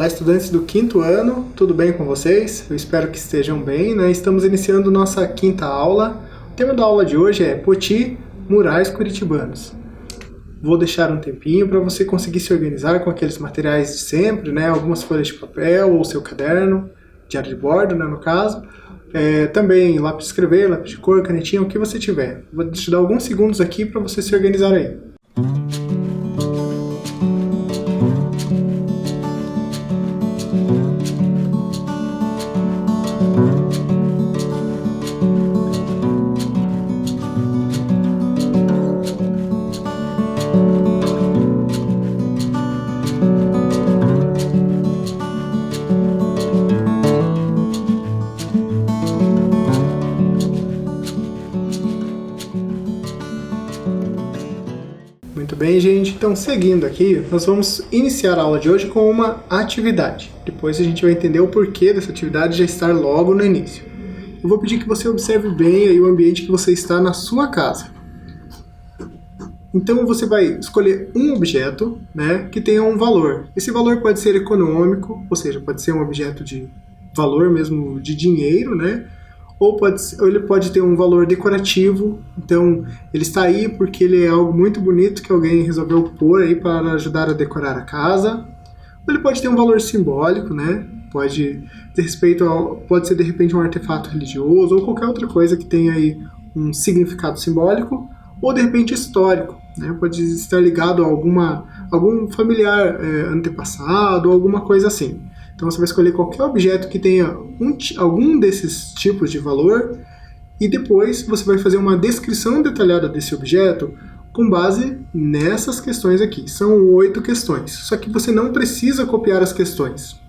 Olá, estudantes do quinto ano, tudo bem com vocês? Eu espero que estejam bem, né? Estamos iniciando nossa quinta aula. O tema da aula de hoje é Poti, Murais Curitibanos. Vou deixar um tempinho para você conseguir se organizar com aqueles materiais de sempre, né? Algumas folhas de papel ou seu caderno, diário de bordo, né, no caso. Também lápis de escrever, lápis de cor, canetinha, o que você tiver. Vou te dar alguns segundos aqui para você se organizar aí. Muito bem, gente. Então, seguindo aqui, nós vamos iniciar a aula de hoje com uma atividade. Depois a gente vai entender o porquê dessa atividade já estar logo no início. Eu vou pedir que você observe bem aí o ambiente que você está na sua casa. Então, você vai escolher um objeto, né, que tenha um valor. Esse valor pode ser econômico, ou seja, pode ser um objeto de valor mesmo de dinheiro, né? Ou ele pode ter um valor decorativo, então ele está aí porque ele é algo muito bonito que alguém resolveu pôr aí para ajudar a decorar a casa. Ou ele pode ter um valor simbólico, né? Pode ser de repente um artefato religioso ou qualquer outra coisa que tenha aí um significado simbólico, ou de repente histórico, né? Pode estar ligado a algum familiar antepassado ou alguma coisa assim. Então você vai escolher qualquer objeto que tenha algum desses tipos de valor e depois você vai fazer uma descrição detalhada desse objeto com base nessas questões aqui. São 8 questões, só que você não precisa copiar as questões.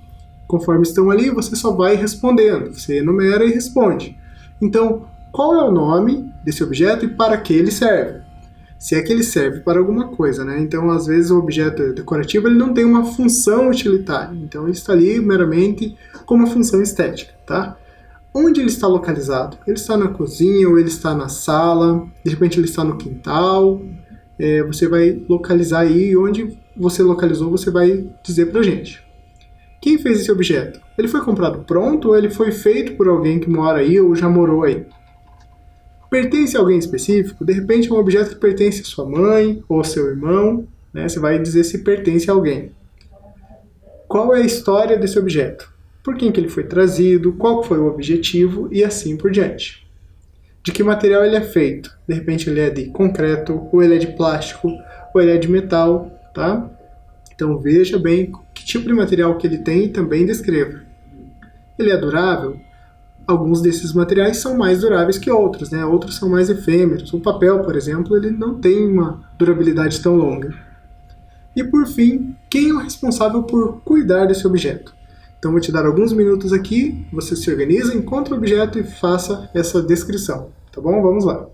Conforme estão ali, você só vai respondendo, você enumera e responde. Então, qual é o nome desse objeto e para que ele serve? Se é que ele serve para alguma coisa, né? Então, às vezes, o objeto decorativo ele não tem uma função utilitária. Então, ele está ali meramente com uma função estética, tá? Onde ele está localizado? Ele está na cozinha ou ele está na sala? De repente, ele está no quintal? Você vai localizar aí. Onde você localizou, você vai dizer pra gente. Quem fez esse objeto? Ele foi comprado pronto ou ele foi feito por alguém que mora aí ou já morou aí? Pertence a alguém específico? De repente é um objeto que pertence à sua mãe ou ao seu irmão, né? Você vai dizer se pertence a alguém. Qual é a história desse objeto? Por quem que ele foi trazido? Qual foi o objetivo? E assim por diante. De que material ele é feito? De repente ele é de concreto, ou ele é de plástico, ou ele é de metal, tá? Então veja bem que tipo de material que ele tem e também descreva. Ele é durável? Alguns desses materiais são mais duráveis que outros, né? Outros são mais efêmeros. O papel, por exemplo, ele não tem uma durabilidade tão longa. E por fim, quem é o responsável por cuidar desse objeto? Então vou te dar alguns minutos aqui, você se organiza, encontra o objeto e faça essa descrição, tá bom? Vamos lá.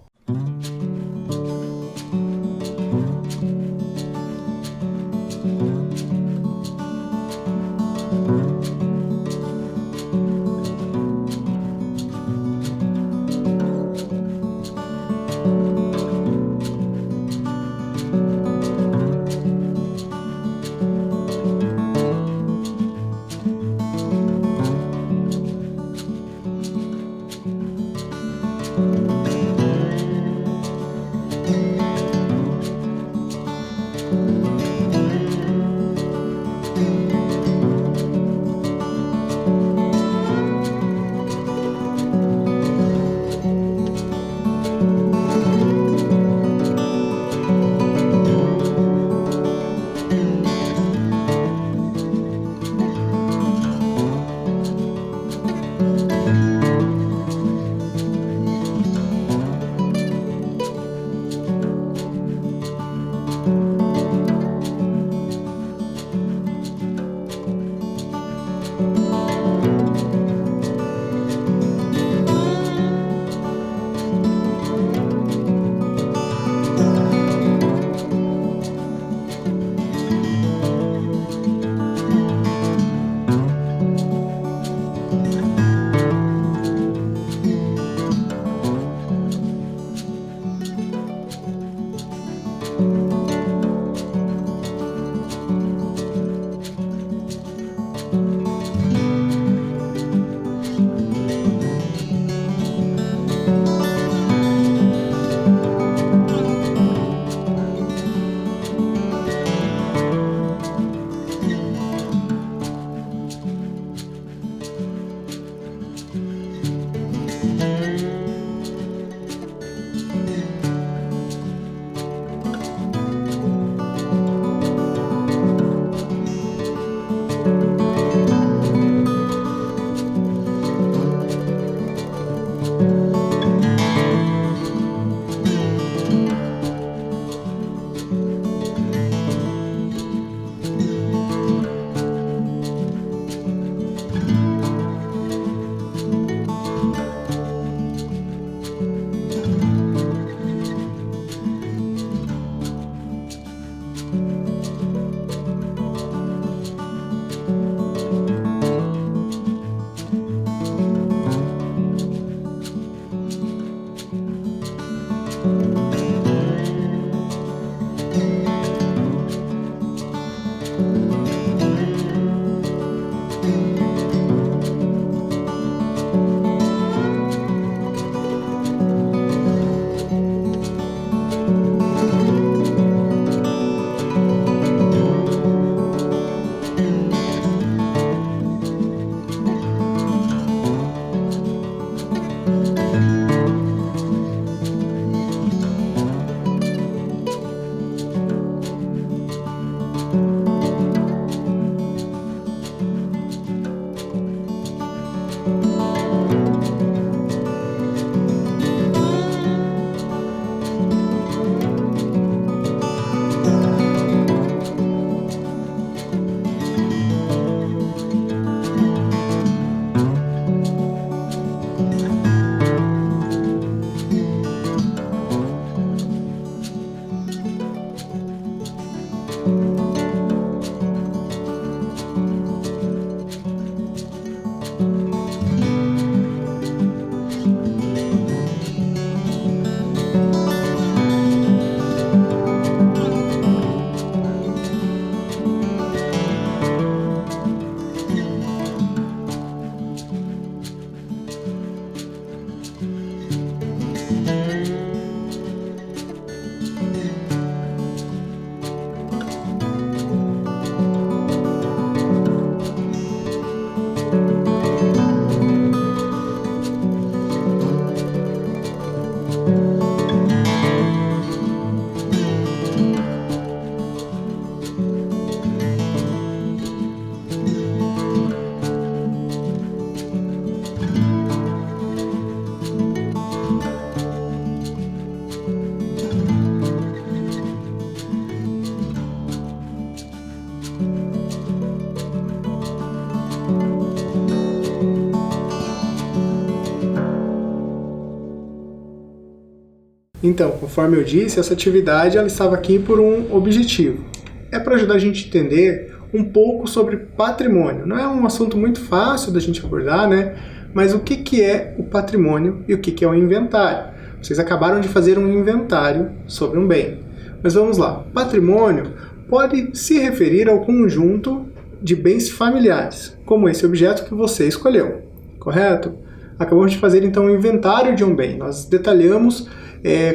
Então, conforme eu disse, essa atividade ela estava aqui por um objetivo. É para ajudar a gente a entender um pouco sobre patrimônio. Não é um assunto muito fácil da gente abordar, né? Mas o que é o patrimônio e o que é o inventário? Vocês acabaram de fazer um inventário sobre um bem. Mas vamos lá. Patrimônio pode se referir ao conjunto de bens familiares, como esse objeto que você escolheu, correto? Acabamos de fazer então um inventário de um bem. Nós detalhamos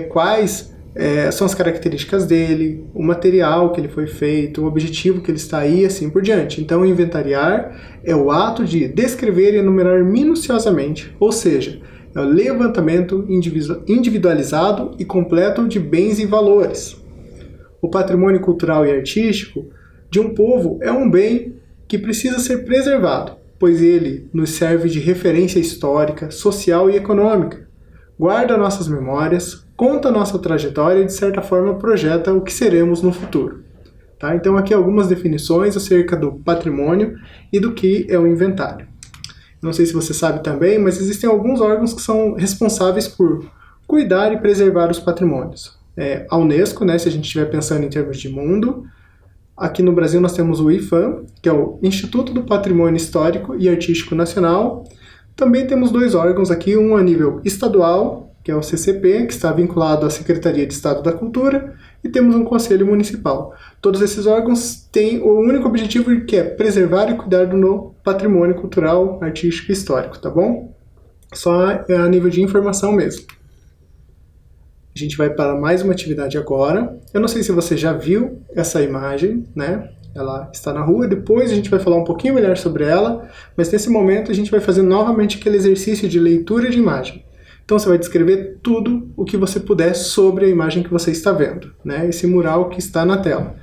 quais são as características dele, o material que ele foi feito, o objetivo que ele está aí e assim por diante. Então, inventariar é o ato de descrever e enumerar minuciosamente, ou seja, é o levantamento individualizado e completo de bens e valores. O patrimônio cultural e artístico de um povo é um bem que precisa ser preservado, pois ele nos serve de referência histórica, social e econômica. Guarda nossas memórias, conta nossa trajetória e, de certa forma, projeta o que seremos no futuro. Tá? Então, aqui algumas definições acerca do patrimônio e do que é o inventário. Não sei se você sabe também, mas existem alguns órgãos que são responsáveis por cuidar e preservar os patrimônios. A Unesco, né, se a gente estiver pensando em termos de mundo. Aqui no Brasil nós temos o IPHAN, que é o Instituto do Patrimônio Histórico e Artístico Nacional. Também temos dois órgãos aqui, um a nível estadual, que é o CCP, que está vinculado à Secretaria de Estado da Cultura, e temos um conselho municipal. Todos esses órgãos têm o único objetivo que é preservar e cuidar do patrimônio cultural, artístico e histórico, tá bom? Só a nível de informação mesmo. A gente vai para mais uma atividade agora. Eu não sei se você já viu essa imagem, né? Ela está na rua, depois a gente vai falar um pouquinho melhor sobre ela, mas nesse momento a gente vai fazer novamente aquele exercício de leitura de imagem. Então você vai descrever tudo o que você puder sobre a imagem que você está vendo, né? Esse mural que está na tela.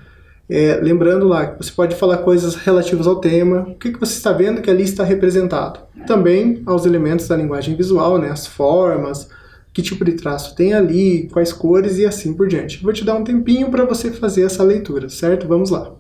Lembrando lá que você pode falar coisas relativas ao tema, o que você está vendo que ali está representado. Também aos elementos da linguagem visual, né? As formas, que tipo de traço tem ali, quais cores e assim por diante. Vou te dar um tempinho para você fazer essa leitura, certo? Vamos lá.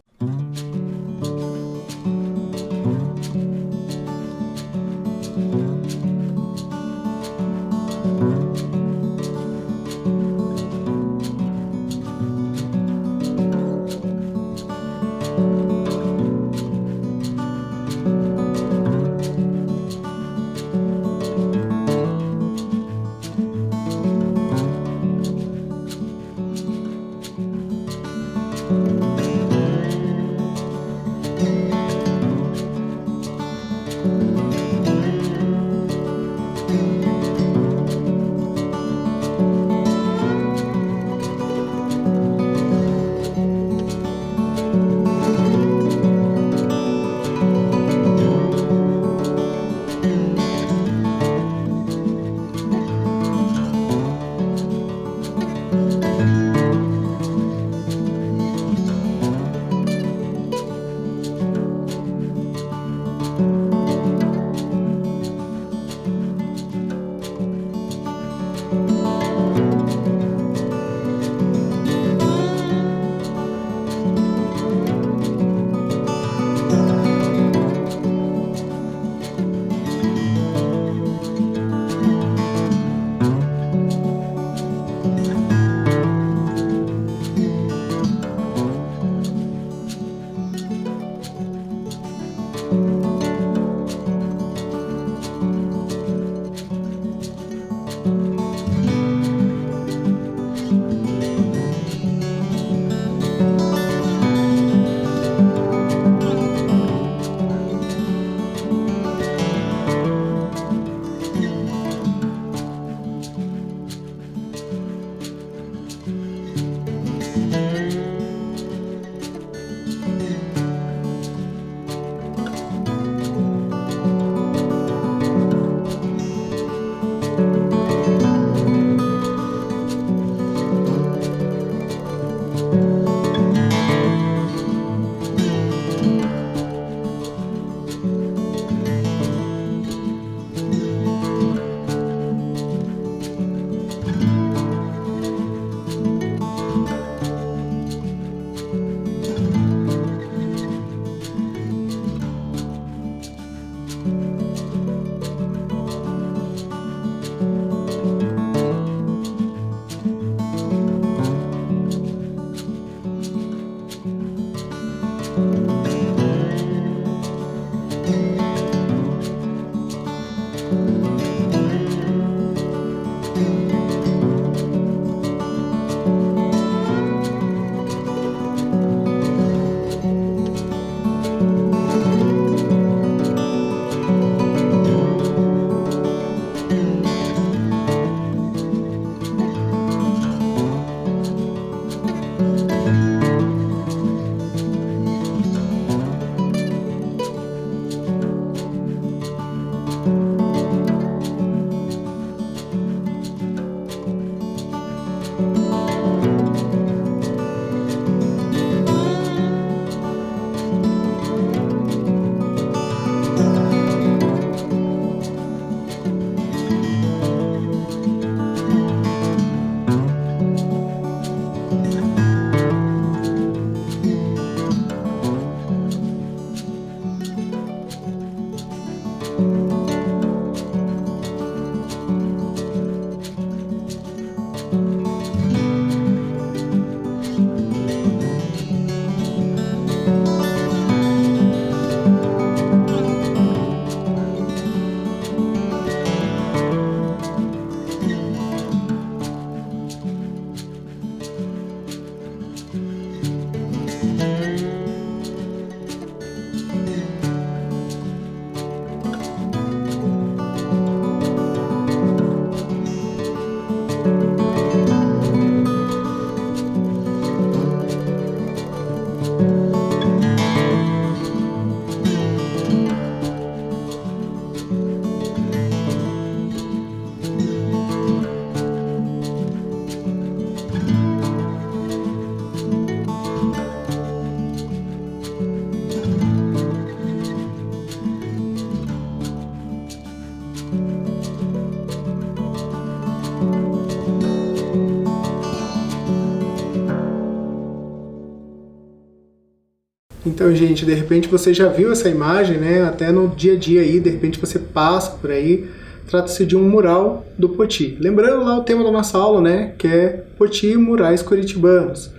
Então, gente, de repente você já viu essa imagem, né? Até no dia a dia aí, de repente você passa por aí. Trata-se de um mural do Poti. Lembrando lá o tema da nossa aula, né? Que é Poti Murais Curitibanos.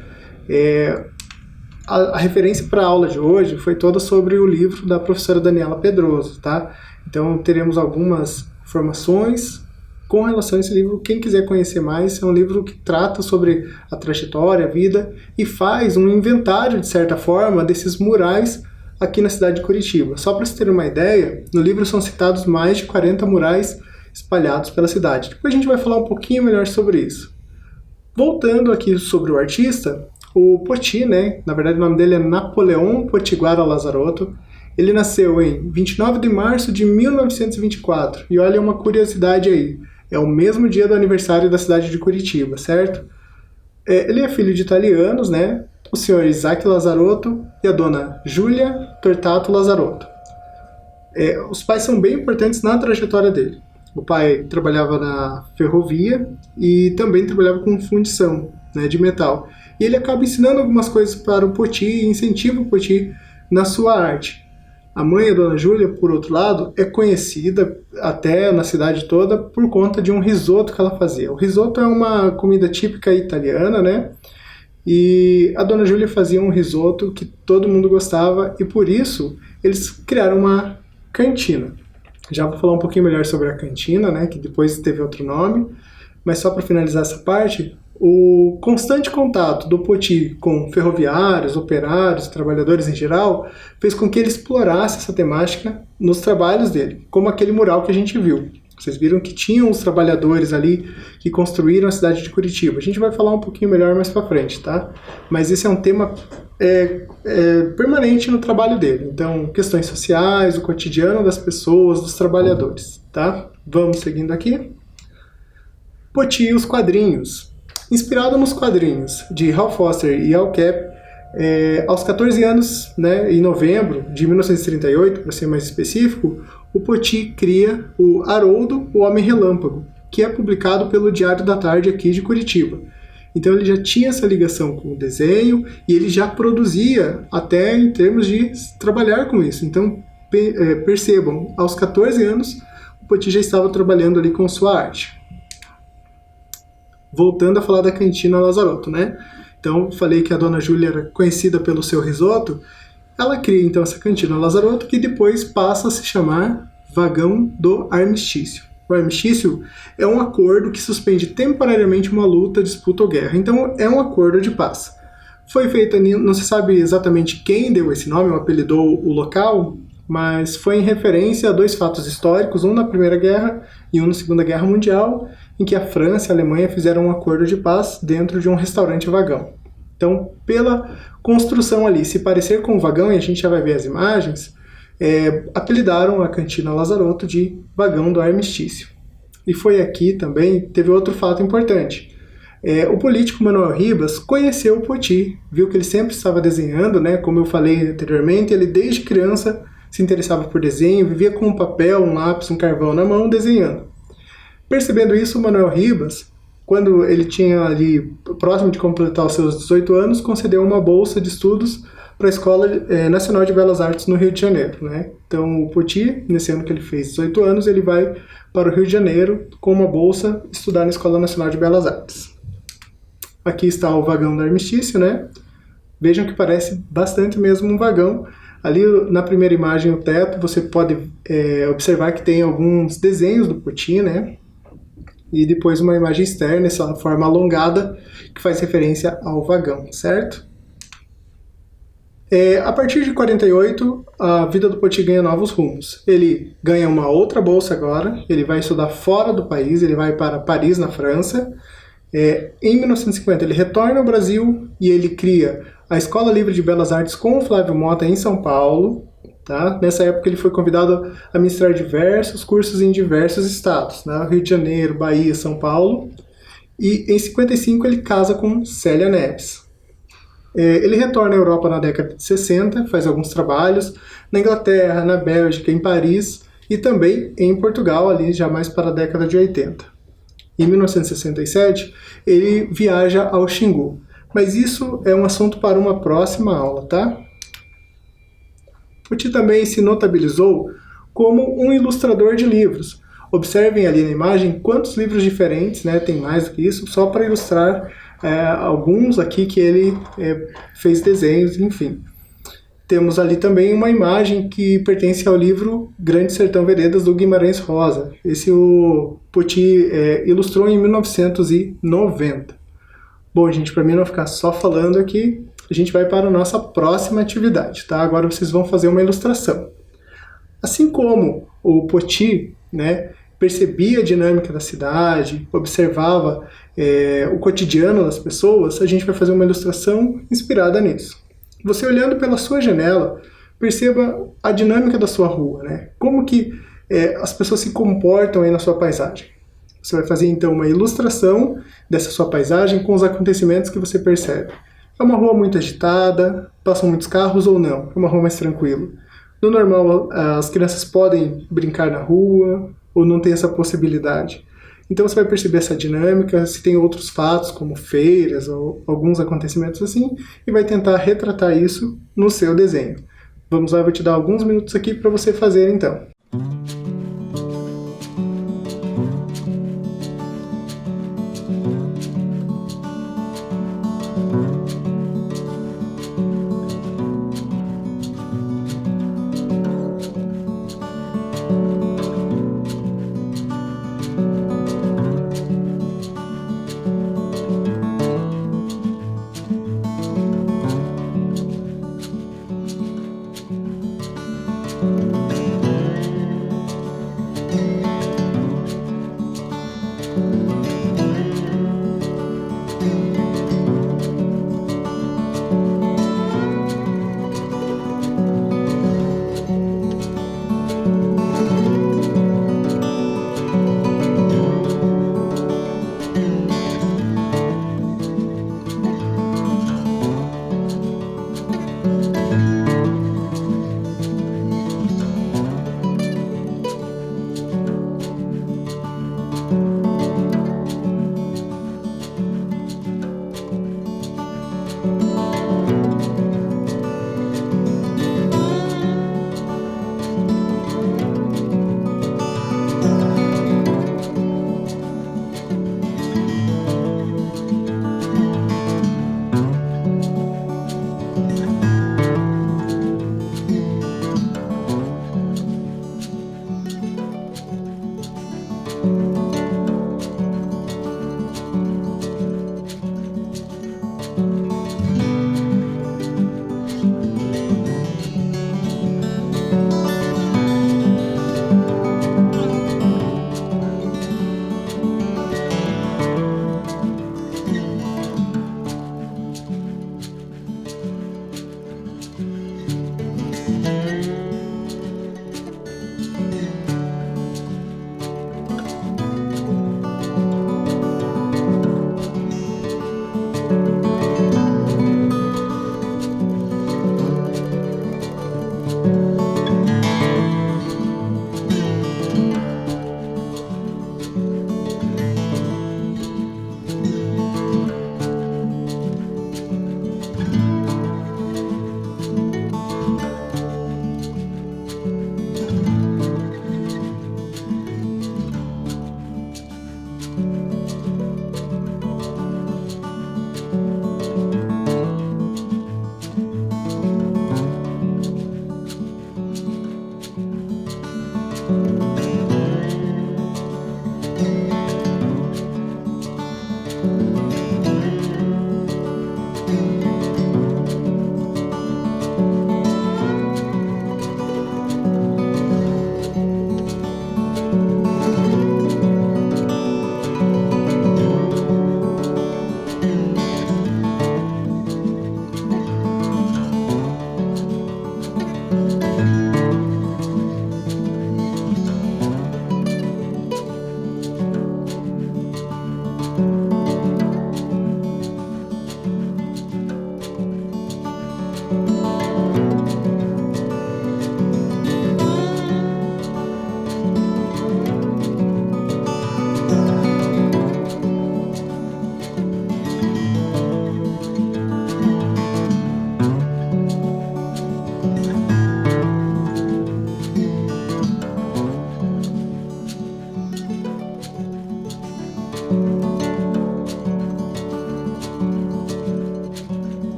A referência para a aula de hoje foi toda sobre o livro da professora Daniela Pedroso, tá? Então teremos algumas informações com relação a esse livro. Quem quiser conhecer mais, é um livro que trata sobre a trajetória, a vida e faz um inventário, de certa forma, desses murais aqui na cidade de Curitiba. Só para vocês terem uma ideia, no livro são citados mais de 40 murais espalhados pela cidade. Depois a gente vai falar um pouquinho melhor sobre isso. Voltando aqui sobre o artista, o Poti, né? Na verdade o nome dele é Napoleão Potiguara Lazarotto. Ele nasceu em 29 de março de 1924. E olha uma curiosidade aí. É o mesmo dia do aniversário da cidade de Curitiba, certo? Ele é filho de italianos, né? O senhor Isaac Lazarotto e a dona Giulia Tortato Lazarotto. Os pais são bem importantes na trajetória dele. O pai trabalhava na ferrovia e também trabalhava com fundição, né, de metal. E ele acaba ensinando algumas coisas para o Poti e incentiva o Poti na sua arte. A mãe, a dona Júlia, por outro lado, é conhecida até na cidade toda por conta de um risoto que ela fazia. O risoto é uma comida típica italiana, né? E a dona Júlia fazia um risoto que todo mundo gostava e por isso eles criaram uma cantina. Já vou falar um pouquinho melhor sobre a cantina, né? Que depois teve outro nome. Mas só para finalizar essa parte, o constante contato do Poti com ferroviários, operários, trabalhadores em geral, fez com que ele explorasse essa temática nos trabalhos dele, como aquele mural que a gente viu. Vocês viram que tinham os trabalhadores ali que construíram a cidade de Curitiba. A gente vai falar um pouquinho melhor mais para frente, tá? Mas esse é um tema permanente no trabalho dele. Então, questões sociais, o cotidiano das pessoas, dos trabalhadores, tá? Vamos seguindo aqui. Poti e os quadrinhos. Inspirado nos quadrinhos de Hal Foster e Al Capp, aos 14 anos, né, em novembro de 1938, para ser mais específico, o Poti cria o Haroldo, o Homem Relâmpago, que é publicado pelo Diário da Tarde aqui de Curitiba. Então ele já tinha essa ligação com o desenho e ele já produzia até em termos de trabalhar com isso. Então percebam, aos 14 anos o Poti já estava trabalhando ali com sua arte. Voltando a falar da cantina Lazarotto, né? Então, falei que a dona Júlia era conhecida pelo seu risoto. Ela cria, então, essa cantina Lazarotto, que depois passa a se chamar Vagão do Armistício. O armistício é um acordo que suspende temporariamente uma luta, disputa ou guerra. Então, é um acordo de paz. Foi feita, não se sabe exatamente quem deu esse nome, ou apelidou o local, mas foi em referência a dois fatos históricos, um na Primeira Guerra e um na Segunda Guerra Mundial, em que a França e a Alemanha fizeram um acordo de paz dentro de um restaurante vagão. Então, pela construção ali, se parecer com um vagão, e a gente já vai ver as imagens, apelidaram a cantina Lazarotto de Vagão do Armistício. E foi aqui também, teve outro fato importante. O político Manuel Ribas conheceu o Poti, viu que ele sempre estava desenhando, né? Como eu falei anteriormente, ele desde criança se interessava por desenho, vivia com um papel, um lápis, um carvão na mão, desenhando. Percebendo isso, o Manuel Ribas, quando ele tinha ali, próximo de completar os seus 18 anos, concedeu uma bolsa de estudos para a Escola Nacional de Belas Artes no Rio de Janeiro, né? Então o Poti, nesse ano que ele fez 18 anos, ele vai para o Rio de Janeiro com uma bolsa estudar na Escola Nacional de Belas Artes. Aqui está o vagão do armistício, né? Vejam que parece bastante mesmo um vagão. Ali na primeira imagem, o teto, você pode observar que tem alguns desenhos do Poti, né? E depois uma imagem externa, essa forma alongada, que faz referência ao vagão, certo? A partir de 48, a vida do Poti ganha novos rumos. Ele ganha uma outra bolsa agora, ele vai estudar fora do país, ele vai para Paris, na França. Em 1950, ele retorna ao Brasil e ele cria a Escola Livre de Belas Artes com o Flávio Mota em São Paulo. Tá? Nessa época ele foi convidado a ministrar diversos cursos em diversos estados, né? Rio de Janeiro, Bahia, São Paulo. E em 55 ele casa com Célia Neves. Ele retorna à Europa na década de 60, faz alguns trabalhos na Inglaterra, na Bélgica, em Paris e também em Portugal, ali já mais para a década de 80. Em 1967 ele viaja ao Xingu. Mas isso é um assunto para uma próxima aula, tá? Poti também se notabilizou como um ilustrador de livros. Observem ali na imagem quantos livros diferentes, né, tem mais do que isso, só para ilustrar alguns aqui que ele fez desenhos, enfim. Temos ali também uma imagem que pertence ao livro Grande Sertão Veredas, do Guimarães Rosa. Esse o Poti ilustrou em 1990. Bom, gente, para mim não ficar só falando aqui, a gente vai para a nossa próxima atividade, tá? Agora vocês vão fazer uma ilustração. Assim como o Poti, né, percebia a dinâmica da cidade, observava o cotidiano das pessoas, a gente vai fazer uma ilustração inspirada nisso. Você olhando pela sua janela, perceba a dinâmica da sua rua, né? Como que as pessoas se comportam aí na sua paisagem. Você vai fazer então uma ilustração dessa sua paisagem com os acontecimentos que você percebe. É uma rua muito agitada, passam muitos carros ou não? É uma rua mais tranquila? No normal, as crianças podem brincar na rua ou não tem essa possibilidade? Então você vai perceber essa dinâmica, se tem outros fatos, como feiras ou alguns acontecimentos assim, e vai tentar retratar isso no seu desenho. Vamos lá, eu vou te dar alguns minutos aqui para você fazer então.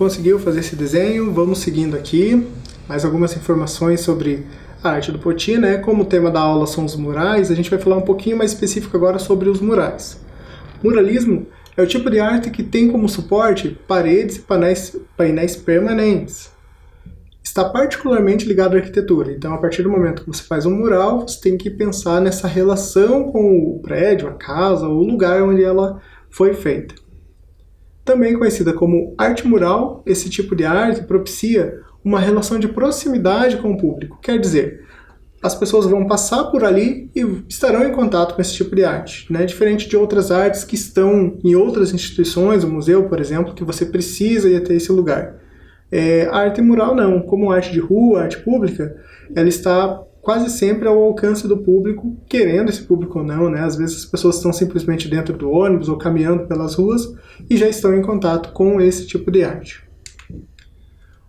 conseguiu fazer esse desenho, vamos seguindo aqui. Mais algumas informações sobre a arte do Poti, né? Como o tema da aula são os murais, a gente vai falar um pouquinho mais específico agora sobre os murais. Muralismo é o tipo de arte que tem como suporte paredes e painéis permanentes. Está particularmente ligado à arquitetura. Então, a partir do momento que você faz um mural, você tem que pensar nessa relação com o prédio, a casa, ou o lugar onde ela foi feita. Também conhecida como arte mural, esse tipo de arte propicia uma relação de proximidade com o público. Quer dizer, as pessoas vão passar por ali e estarão em contato com esse tipo de arte, né? Diferente de outras artes que estão em outras instituições, o museu, por exemplo, que você precisa ir até esse lugar. A arte mural não, como arte de rua, arte pública, ela está quase sempre ao alcance do público, querendo esse público ou não, né? Às vezes as pessoas estão simplesmente dentro do ônibus ou caminhando pelas ruas e já estão em contato com esse tipo de arte.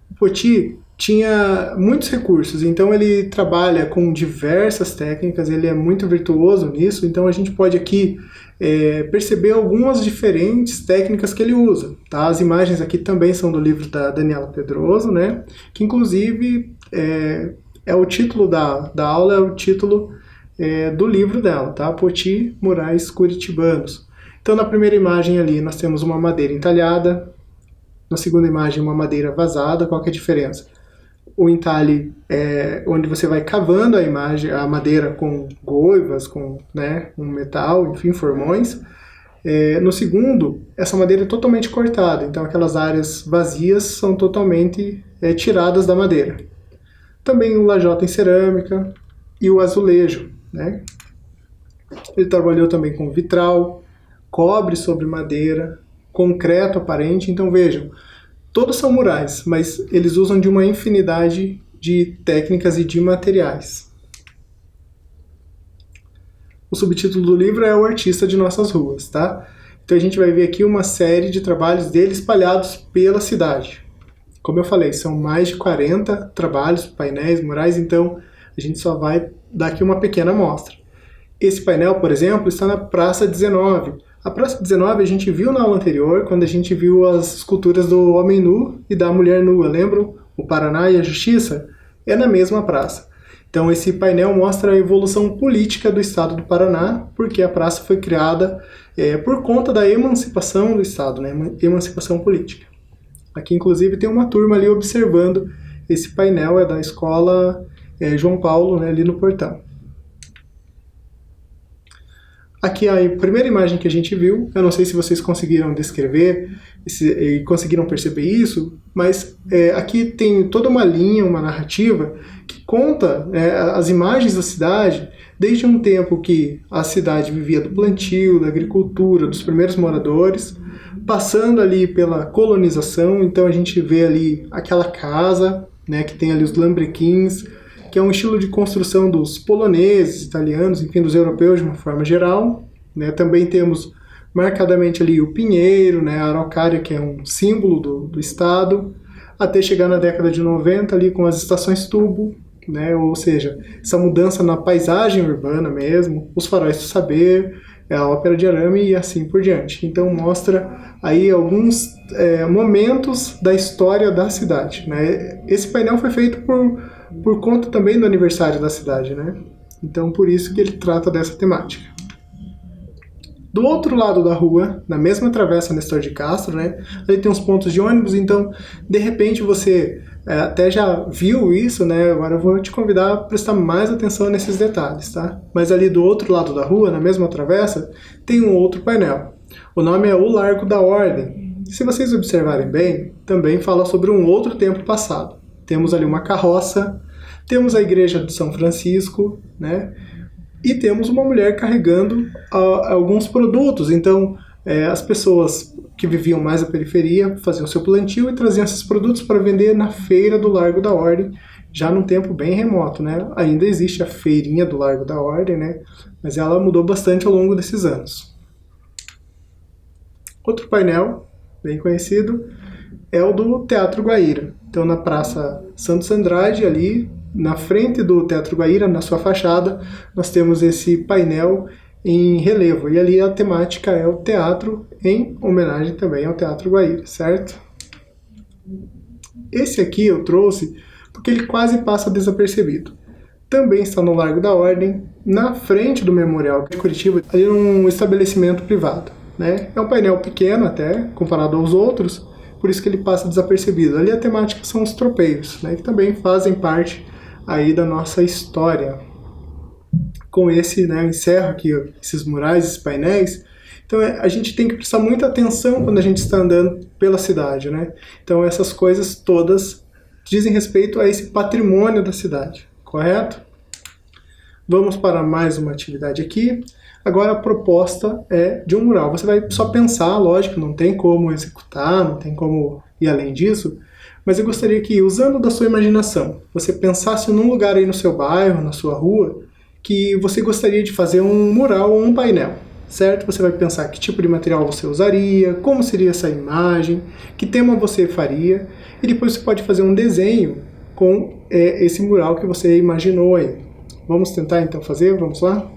O Poti tinha muitos recursos, então ele trabalha com diversas técnicas, ele é muito virtuoso nisso, então a gente pode aqui perceber algumas diferentes técnicas que ele usa. Tá? As imagens aqui também são do livro da Daniela Pedroso, né? Que inclusive o título da aula, é o título do livro dela, tá? Poti, Murais Curitibanos. Então na primeira imagem ali nós temos uma madeira entalhada, na segunda imagem uma madeira vazada. Qual que é a diferença? O entalhe é onde você vai cavando a madeira com goivas, com um metal, enfim, formões. No segundo, essa madeira é totalmente cortada, então aquelas áreas vazias são totalmente tiradas da madeira. Também o lajota em cerâmica e o azulejo, né? Ele trabalhou também com vitral, cobre sobre madeira, concreto aparente. Então vejam, todos são murais, mas eles usam de uma infinidade de técnicas e de materiais. O subtítulo do livro é O Artista de Nossas Ruas, tá? Então a gente vai ver aqui uma série de trabalhos dele espalhados pela cidade. Como eu falei, são mais de 40 trabalhos, painéis, murais, então a gente só vai dar aqui uma pequena amostra. Esse painel, por exemplo, está na Praça 19. A Praça 19 a gente viu na aula anterior, quando a gente viu as esculturas do homem nu e da mulher nua, lembram? O Paraná e a Justiça? É na mesma praça. Então esse painel mostra a evolução política do estado do Paraná, porque a praça foi criada por conta da emancipação do estado, né? Emancipação política. Aqui inclusive tem uma turma ali observando esse painel, é da escola João Paulo, né, ali no portão. Aqui a primeira imagem que a gente viu, eu não sei se vocês conseguiram descrever e conseguiram perceber isso, mas aqui tem toda uma linha, uma narrativa que conta as imagens da cidade desde um tempo que a cidade vivia do plantio, da agricultura, dos primeiros moradores, passando ali pela colonização. Então a gente vê ali aquela casa, né, que tem ali os lambrequins, que é um estilo de construção dos poloneses, italianos, enfim, dos europeus de uma forma geral, né? Também temos marcadamente ali o pinheiro, né, a araucária, que é um símbolo do estado, até chegar na década de 90 ali com as estações tubo, né, ou seja, essa mudança na paisagem urbana mesmo, os faróis do saber, a ópera de arame e assim por diante. Então mostra aí alguns momentos da história da cidade, né? Esse painel foi feito por conta também do aniversário da cidade, né? Então por isso que ele trata dessa temática. Do outro lado da rua, na mesma travessa Nestor de Castro, né, ali tem uns pontos de ônibus, então de repente você até já viu isso, né? Agora eu vou te convidar a prestar mais atenção nesses detalhes, tá? Mas ali do outro lado da rua, na mesma travessa, tem um outro painel. O nome é O Largo da Ordem. Se vocês observarem bem, também fala sobre um outro tempo passado. Temos ali uma carroça, temos a igreja de São Francisco, né? E temos uma mulher carregando alguns produtos. Então, as pessoas que viviam mais na periferia faziam seu plantio e traziam esses produtos para vender na feira do Largo da Ordem, já num tempo bem remoto, né? Ainda existe a feirinha do Largo da Ordem, né? Mas ela mudou bastante ao longo desses anos. Outro painel, bem conhecido, é o do Teatro Guaíra. Então, na Praça Santos Andrade, ali, na frente do Teatro Guaíra, na sua fachada, nós temos esse painel em relevo. E ali a temática é o teatro, em homenagem também ao Teatro Guaíra, certo? Esse aqui eu trouxe porque ele quase passa desapercebido. Também está no Largo da Ordem, na frente do Memorial de Curitiba, ali num estabelecimento privado, né? É um painel pequeno até, comparado aos outros, por isso que ele passa desapercebido. Ali a temática são os tropeios, né? Que também fazem parte aí da nossa história. Com esse, né, eu encerro aqui esses murais, esses painéis. Então a gente tem que prestar muita atenção quando a gente está andando pela cidade, né? Então essas coisas todas dizem respeito a esse patrimônio da cidade, correto? Vamos para mais uma atividade aqui. Agora a proposta é de um mural. Você vai só pensar, lógico, não tem como executar, não tem como ir além disso, mas eu gostaria que, usando da sua imaginação, você pensasse num lugar aí no seu bairro, na sua rua, que você gostaria de fazer um mural ou um painel, certo? Você vai pensar que tipo de material você usaria, como seria essa imagem, que tema você faria, e depois você pode fazer um desenho com esse mural que você imaginou aí. Vamos tentar então fazer? Vamos lá?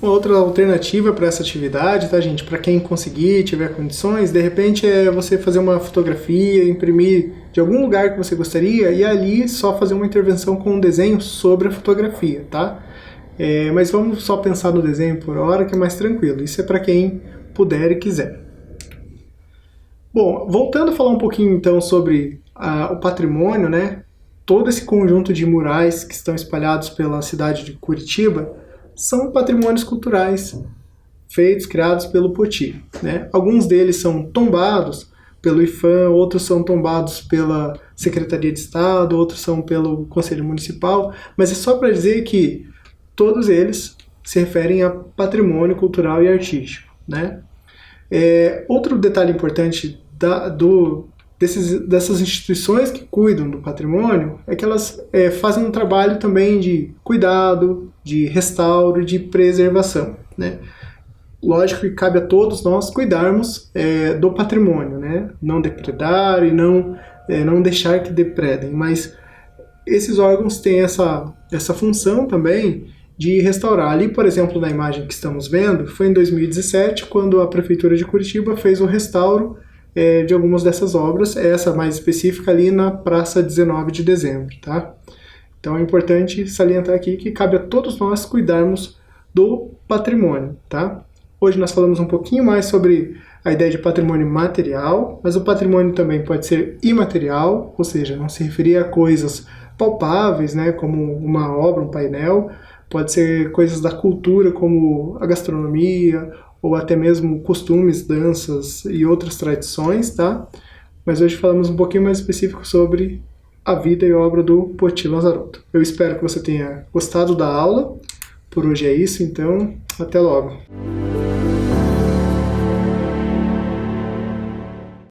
Uma outra alternativa para essa atividade, tá, gente? Para quem conseguir, tiver condições, de repente é você fazer uma fotografia, imprimir de algum lugar que você gostaria e ali só fazer uma intervenção com um desenho sobre a fotografia, tá? Mas vamos só pensar no desenho por hora, que é mais tranquilo. Isso é para quem puder e quiser. Bom, voltando a falar um pouquinho então sobre o patrimônio, né? Todo esse conjunto de murais que estão espalhados pela cidade de Curitiba são patrimônios culturais feitos, criados pelo Poti, né? Alguns deles são tombados pelo IPHAN, outros são tombados pela Secretaria de Estado, outros são pelo Conselho Municipal, mas é só para dizer que todos eles se referem a patrimônio cultural e artístico, né? Outro detalhe importante dessas instituições que cuidam do patrimônio é que elas fazem um trabalho também de cuidado, de restauro, de preservação, né? Lógico que cabe a todos nós cuidarmos do patrimônio, né? Não depredar e não deixar que depredem, mas esses órgãos têm essa função também de restaurar. Ali, por exemplo, na imagem que estamos vendo, foi em 2017, quando a Prefeitura de Curitiba fez o restauro de algumas dessas obras, essa mais específica ali na Praça 19 de Dezembro, tá? Então é importante salientar aqui que cabe a todos nós cuidarmos do patrimônio, tá? Hoje nós falamos um pouquinho mais sobre a ideia de patrimônio material, mas o patrimônio também pode ser imaterial, ou seja, não se referir a coisas palpáveis, né, como uma obra, um painel, pode ser coisas da cultura, como a gastronomia, ou até mesmo costumes, danças e outras tradições, tá? Mas hoje falamos um pouquinho mais específico sobre a vida e obra do Poti Lazarotto. Eu espero que você tenha gostado da aula. Por hoje é isso, então até logo.